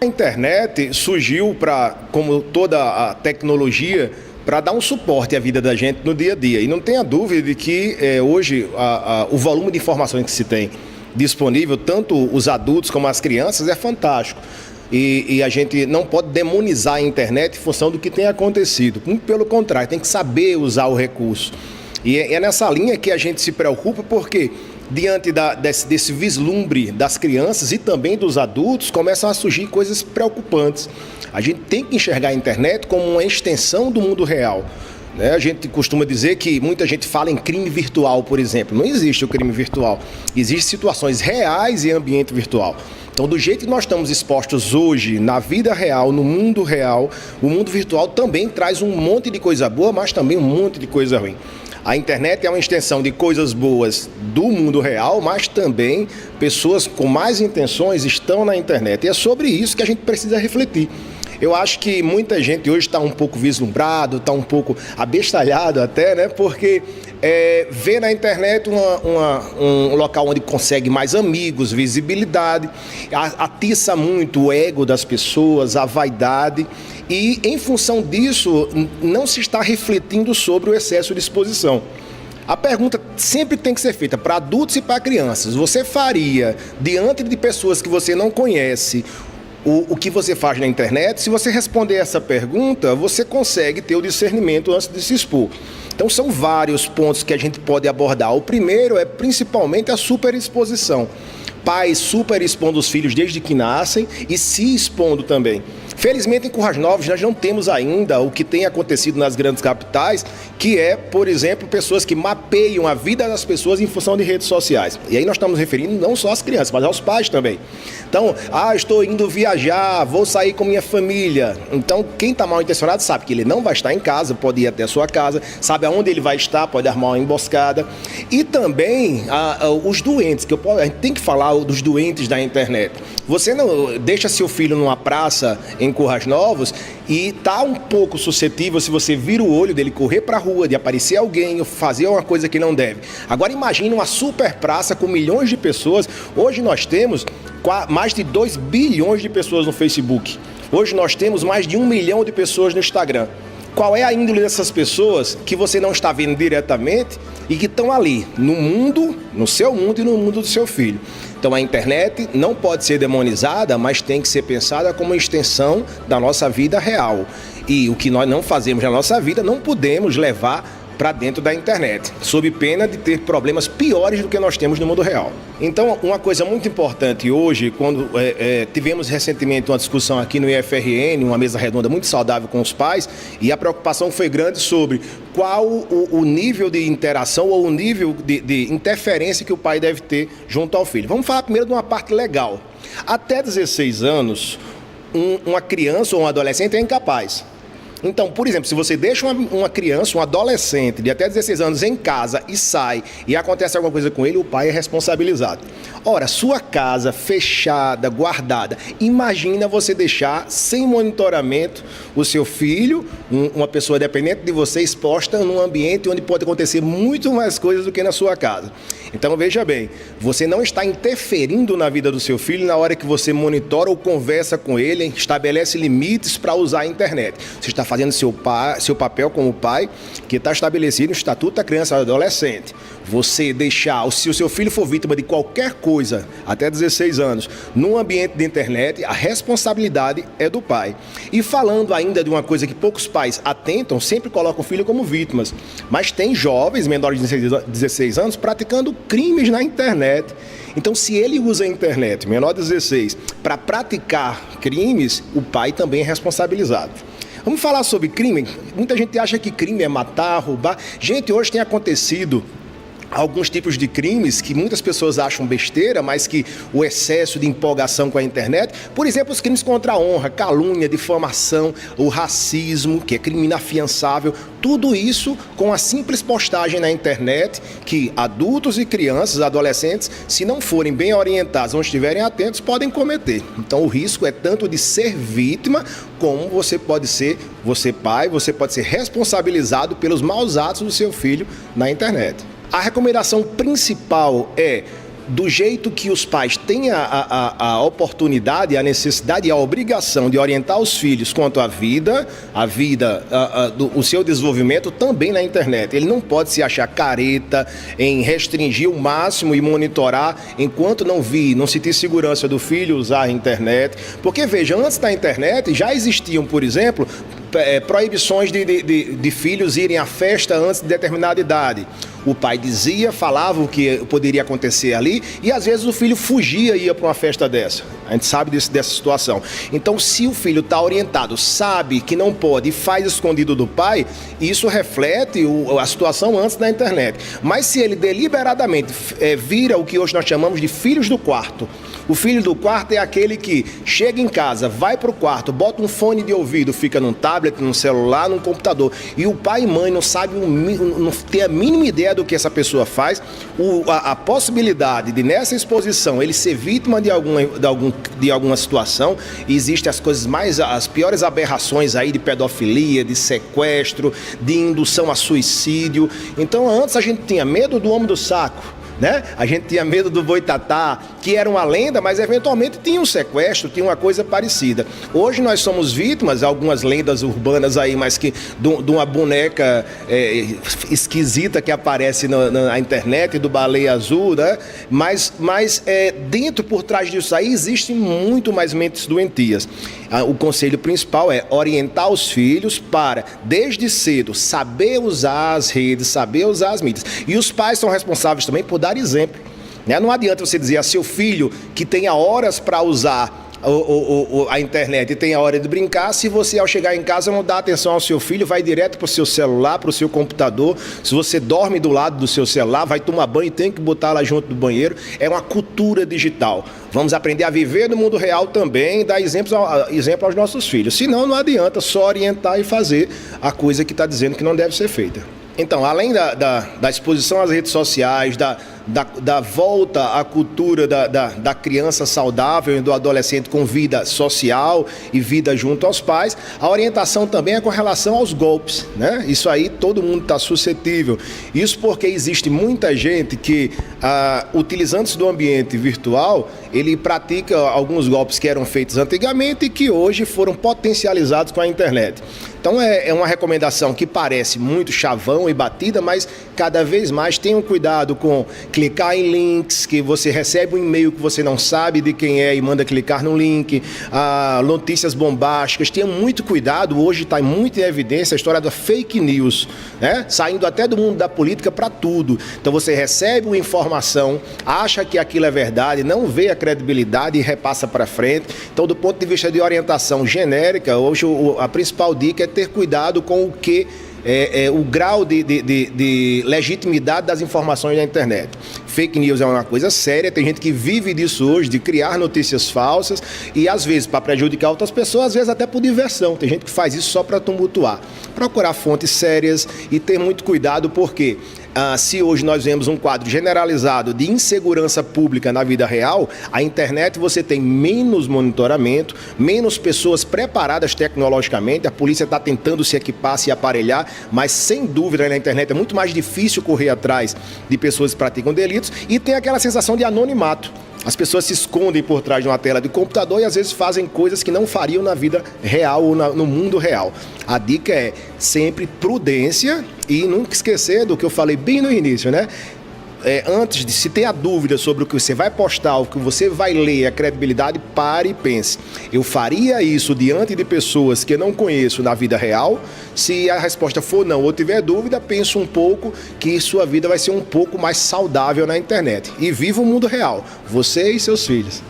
A internet surgiu como toda a tecnologia, para dar um suporte à vida da gente no dia a dia. E não tenha dúvida de que hoje o volume de informações que se tem disponível, tanto os adultos como as crianças, é fantástico. E a gente não pode demonizar a internet em função do que tem acontecido. Muito pelo contrário, tem que saber usar o recurso. E é nessa linha que a gente se preocupa, porque diante desse vislumbre das crianças e também dos adultos, começam a surgir coisas preocupantes. A gente tem que enxergar a internet como uma extensão do mundo real. A gente costuma dizer que muita gente fala em crime virtual, por exemplo. Não existe o crime virtual. Existem situações reais em ambiente virtual. Então, do jeito que nós estamos expostos hoje, na vida real, no mundo real, o mundo virtual também traz um monte de coisa boa, mas também um monte de coisa ruim. A internet é uma extensão de coisas boas do mundo real, mas também pessoas com más intenções estão na internet. E é sobre isso que a gente precisa refletir. Eu acho que muita gente hoje está um pouco vislumbrado, está um pouco abestalhado até, né? Porque vê na internet um local onde consegue mais amigos, visibilidade, atiça muito o ego das pessoas, a vaidade. E, em função disso, não se está refletindo sobre o excesso de exposição. A pergunta sempre tem que ser feita para adultos e para crianças. Você faria, diante de pessoas que você não conhece, o que você faz na internet? Se você responder essa pergunta, você consegue ter o discernimento antes de se expor. Então, são vários pontos que a gente pode abordar. O primeiro é principalmente a superexposição. Pais superexpondo os filhos desde que nascem e se expondo também. Felizmente, em Currais Novos, nós não temos ainda o que tem acontecido nas grandes capitais, que é, por exemplo, pessoas que mapeiam a vida das pessoas em função de redes sociais. E aí nós estamos referindo não só às crianças, mas aos pais também. Então, estou indo viajar, vou sair com minha família. Então, quem está mal intencionado sabe que ele não vai estar em casa, pode ir até a sua casa, sabe aonde ele vai estar, pode armar uma emboscada. E também os doentes, a gente tem que falar dos doentes da internet. Você não deixa seu filho numa praça em Currais Novos e está um pouco suscetível, se você vira o olho dele, correr para a rua, de aparecer alguém, fazer uma coisa que não deve. Agora imagine uma super praça com milhões de pessoas. Hoje nós temos mais de 2 bilhões de pessoas no Facebook. Hoje nós temos mais de 1 milhão de pessoas no Instagram. Qual é a índole dessas pessoas que você não está vendo diretamente e que estão ali, no mundo, no seu mundo e no mundo do seu filho? Então a internet não pode ser demonizada, mas tem que ser pensada como uma extensão da nossa vida real. E o que nós não fazemos na nossa vida, não podemos levar para dentro da internet, sob pena de ter problemas piores do que nós temos no mundo real. Então, uma coisa muito importante hoje, quando tivemos recentemente uma discussão aqui no IFRN, uma mesa redonda muito saudável com os pais, e a preocupação foi grande sobre qual o nível de interação ou o nível de interferência que o pai deve ter junto ao filho. Vamos falar primeiro de uma parte legal. Até 16 anos, uma criança ou um adolescente é incapaz. Então, por exemplo, se você deixa uma criança, um adolescente de até 16 anos em casa e sai e acontece alguma coisa com ele, o pai é responsabilizado. Ora, sua casa fechada, guardada, imagina você deixar sem monitoramento o seu filho, uma pessoa dependente de você, exposta num ambiente onde pode acontecer muito mais coisas do que na sua casa. Então, veja bem, você não está interferindo na vida do seu filho na hora que você monitora ou conversa com ele, estabelece limites para usar a internet. Você está fazendo seu papel como pai, que está estabelecido no Estatuto da Criança e do Adolescente. Você deixar, se o seu filho for vítima de qualquer coisa, até 16 anos, num ambiente de internet, a responsabilidade é do pai. E falando ainda de uma coisa que poucos pais atentam, sempre colocam o filho como vítimas. Mas tem jovens menores de 16 anos praticando crimes na internet. Então, se ele usa a internet, menor de 16, para praticar crimes, o pai também é responsabilizado. Vamos falar sobre crime? Muita gente acha que crime é matar, roubar. Gente, hoje tem acontecido alguns tipos de crimes que muitas pessoas acham besteira, mas que o excesso de empolgação com a internet, por exemplo, os crimes contra a honra, calúnia, difamação, o racismo, que é crime inafiançável, tudo isso com a simples postagem na internet, que adultos e crianças, adolescentes, se não forem bem orientados, não estiverem atentos, podem cometer. Então o risco é tanto de ser vítima, como você pode ser, você pai, você pode ser responsabilizado pelos maus atos do seu filho na internet. A recomendação principal é do jeito que os pais têm a oportunidade, a necessidade e a obrigação de orientar os filhos quanto à vida, o seu desenvolvimento também na internet. Ele não pode se achar careta em restringir o máximo e monitorar enquanto não se tem segurança do filho usar a internet. Porque, veja, antes da internet já existiam, por exemplo, proibições de filhos irem à festa antes de determinada idade. O pai dizia, falava o que poderia acontecer ali e às vezes o filho fugia e ia para uma festa dessa. A gente sabe dessa situação. Então, se o filho está orientado, sabe que não pode e faz escondido do pai, isso reflete a situação antes da internet. Mas se ele deliberadamente vira o que hoje nós chamamos de filhos do quarto, o filho do quarto é aquele que chega em casa, vai para o quarto, bota um fone de ouvido, fica num tablet, num celular, num computador, e o pai e mãe não sabem, não tem a mínima ideia do que essa pessoa faz, a possibilidade de nessa exposição ele ser vítima de alguma situação, existem as piores aberrações aí de pedofilia, de sequestro, de indução a suicídio. Então antes a gente tinha medo do homem do saco, né? A gente tinha medo do boitatá, que era uma lenda, mas eventualmente tinha um sequestro, tinha uma coisa parecida. Hoje nós somos vítimas, algumas lendas urbanas aí, mas que de uma boneca esquisita que aparece na internet, do baleia azul, né? Mas dentro, por trás disso aí, existem muito mais mentes doentias. O conselho principal é orientar os filhos para, desde cedo, saber usar as redes, saber usar as mídias. E os pais são responsáveis também por dar exemplo. Né? Não adianta você dizer a seu filho que tenha horas para usar a internet e tem a hora de brincar, se você ao chegar em casa não dá atenção ao seu filho, vai direto para o seu celular, para o seu computador. Se você dorme do lado do seu celular, vai tomar banho e tem que botar lá junto do banheiro. É uma cultura digital. Vamos aprender a viver no mundo real também, dar exemplo aos nossos filhos. Senão não adianta só orientar e fazer a coisa que está dizendo que não deve ser feita. Então, além da exposição às redes sociais, da volta à cultura da criança saudável e do adolescente com vida social e vida junto aos pais, a orientação também é com relação aos golpes, né? Isso aí todo mundo está suscetível. Isso porque existe muita gente que, utilizando-se do ambiente virtual, ele pratica alguns golpes que eram feitos antigamente e que hoje foram potencializados com a internet. Então é uma recomendação que parece muito chavão e batida, mas cada vez mais tenham cuidado com clicar em links, que você recebe um e-mail que você não sabe de quem é e manda clicar no link, notícias bombásticas. Tenham muito cuidado, hoje está muito em evidência a história da fake news, né? Saindo até do mundo da política para tudo. Então você recebe uma informação, acha que aquilo é verdade, não vê a credibilidade e repassa para frente. Então, do ponto de vista de orientação genérica, hoje a principal dica é ter cuidado com o que o grau de legitimidade das informações da internet. Fake news é uma coisa séria, tem gente que vive disso hoje, de criar notícias falsas e às vezes para prejudicar outras pessoas, às vezes até por diversão. Tem gente que faz isso só para tumultuar. Procurar fontes sérias e ter muito cuidado, porque se hoje nós vemos um quadro generalizado de insegurança pública na vida real, a internet você tem menos monitoramento, menos pessoas preparadas tecnologicamente, a polícia está tentando se equipar, se aparelhar, mas sem dúvida na internet é muito mais difícil correr atrás de pessoas que praticam delitos e tem aquela sensação de anonimato. As pessoas se escondem por trás de uma tela de computador e às vezes fazem coisas que não fariam na vida real ou no mundo real. A dica é sempre prudência e nunca esquecer do que eu falei bem no início, né? Antes de se ter a dúvida sobre o que você vai postar, o que você vai ler, a credibilidade, pare e pense. Eu faria isso diante de pessoas que eu não conheço na vida real? Se a resposta for não ou tiver dúvida, pense um pouco que sua vida vai ser um pouco mais saudável na internet. E viva o mundo real, você e seus filhos.